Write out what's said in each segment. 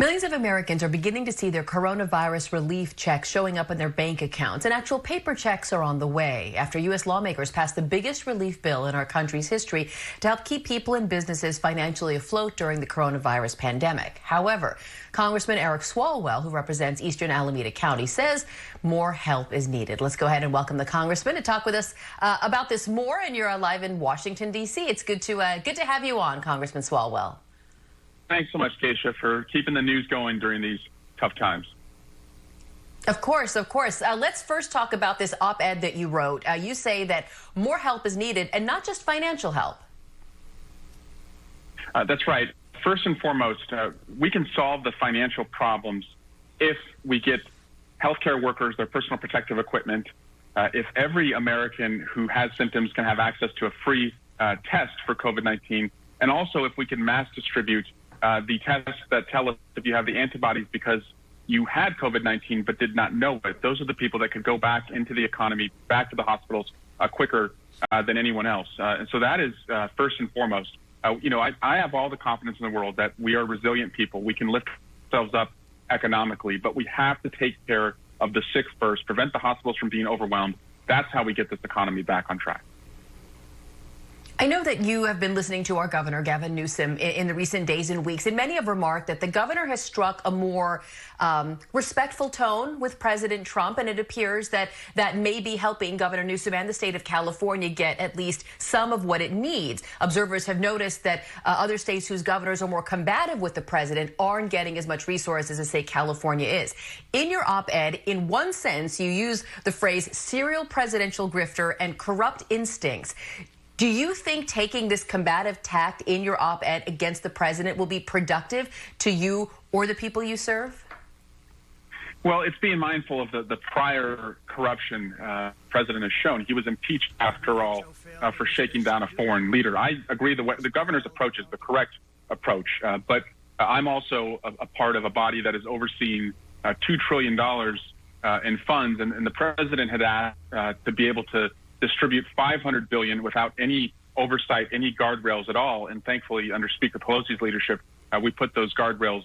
Millions of Americans are beginning to see their coronavirus relief checks showing up in their bank accounts, and actual paper checks are on the way after U.S. lawmakers passed the biggest relief bill in our country's history to help keep people and businesses financially afloat during the coronavirus pandemic. However, Congressman Eric Swalwell, who represents Eastern Alameda County, says more help is needed. Let's go ahead and welcome the congressman to talk with us about this more. And you're live in Washington, D.C. It's good to have you on, Congressman Swalwell. Thanks so much, Keisha, for keeping the news going during these tough times. Of course, of course. Let's first talk about this op-ed that you wrote. You say that more help is needed, and not just financial help. That's right. First and foremost, we can solve the financial problems if we get healthcare workers their personal protective equipment, if every American who has symptoms can have access to a free test for COVID-19, and also if we can mass distribute the tests that tell us if you have the antibodies because you had COVID-19 but did not know it. Those are the people that could go back into the economy, back to the hospitals quicker than anyone else. And so that is first and foremost. I have all the confidence in the world that we are resilient people. We can lift ourselves up economically, but we have to take care of the sick first, prevent the hospitals from being overwhelmed. That's how we get this economy back on track. I know that you have been listening to our governor, Gavin Newsom, in the recent days and weeks, and many have remarked that the governor has struck a more respectful tone with President Trump, and it appears that that may be helping Governor Newsom and the state of California get at least some of what it needs. Observers have noticed that other states whose governors are more combative with the president aren't getting as much resources as, say, California is. In your op-ed, in one sense, you use the phrase serial presidential grifter and corrupt instincts. Do you think taking this combative tact in your op-ed against the president will be productive to you or the people you serve? Well, it's being mindful of the prior corruption president has shown. He was impeached, after all, for shaking down a foreign leader. I agree the governor's approach is the correct approach, but I'm also a part of a body that is overseeing $2 trillion in funds, and the president had asked to be able to distribute $500 billion without any oversight, any guardrails at all. And thankfully, under Speaker Pelosi's leadership, we put those guardrails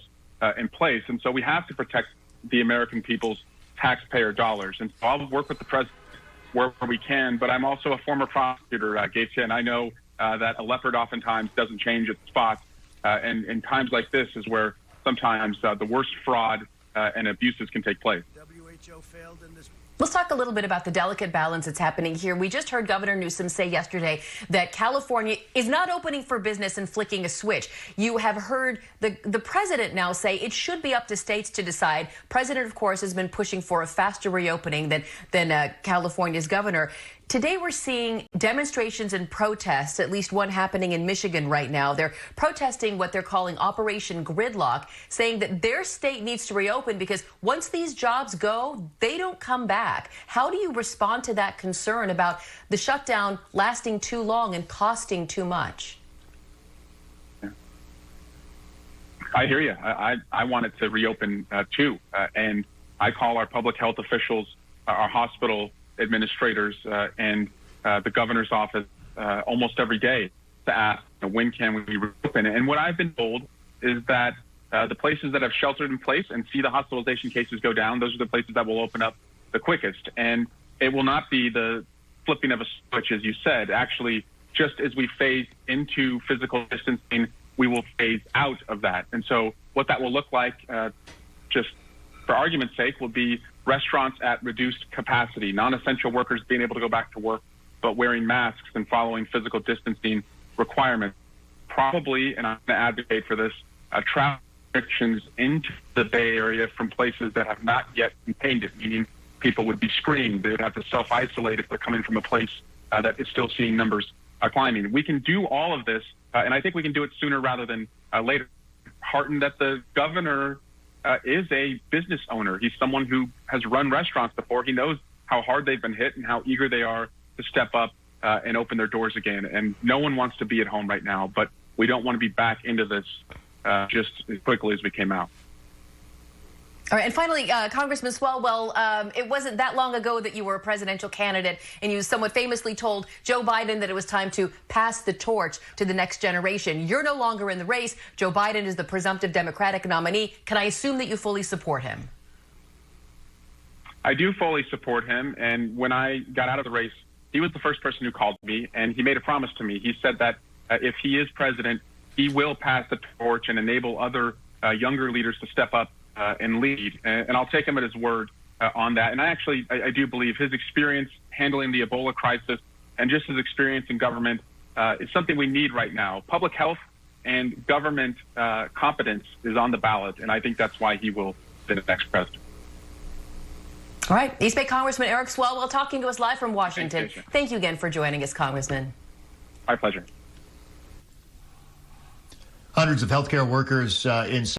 in place. And so we have to protect the American people's taxpayer dollars. And so I'll work with the president where we can, but I'm also a former prosecutor, Gates, and I know that a leopard oftentimes doesn't change its spots. And in times like this is where sometimes the worst fraud and abuses can take place. WHO failed in this. Let's talk a little bit about the delicate balance that's happening here. We just heard Governor Newsom say yesterday that California is not opening for business and flicking a switch. You have heard the president now say it should be up to states to decide. President, of course, has been pushing for a faster reopening than California's governor. Today, we're seeing demonstrations and protests, at least one happening in Michigan right now. They're protesting what they're calling Operation Gridlock, saying that their state needs to reopen because once these jobs go, they don't come back. How do you respond to that concern about the shutdown lasting too long and costing too much? I hear you. I want it to reopen too. And I call our public health officials, our hospital administrators, and the governor's office almost every day to ask, when can we reopen? And what I've been told is that the places that have sheltered in place and see the hospitalization cases go down, those are the places that will open up the quickest. And it will not be the flipping of a switch, as you said. Actually, just as we phase into physical distancing, we will phase out of that. And so what that will look like, just for argument's sake, will be restaurants at reduced capacity, non-essential workers being able to go back to work, but wearing masks and following physical distancing requirements. Probably, and I'm going to advocate for this, travel restrictions into the Bay Area from places that have not yet contained it, meaning people would be screened. They would have to self-isolate if they're coming from a place that is still seeing numbers climbing. We can do all of this, and I think we can do it sooner rather than later. Heartened that the governor is a business owner. He's someone who has run restaurants before. He knows how hard they've been hit and how eager they are to step up and open their doors again. And no one wants to be at home right now, but we don't want to be back into this just as quickly as we came out. All right, and finally, Congressman Swalwell, it wasn't that long ago that you were a presidential candidate, and you somewhat famously told Joe Biden that it was time to pass the torch to the next generation. You're no longer in the race. Joe Biden is the presumptive Democratic nominee. Can I assume that you fully support him? I do fully support him, and when I got out of the race, he was the first person who called me, and he made a promise to me. He said that if he is president, he will pass the torch and enable other younger leaders to step up and lead, and I'll take him at his word on that. And I do believe his experience handling the Ebola crisis and just his experience in government is something we need right now. Public health and government competence is on the ballot, and I think that's why he will be the next president. All right, East Bay Congressman Eric Swalwell talking to us live from Washington. Thank you again for joining us, Congressman. My pleasure. Hundreds of healthcare workers in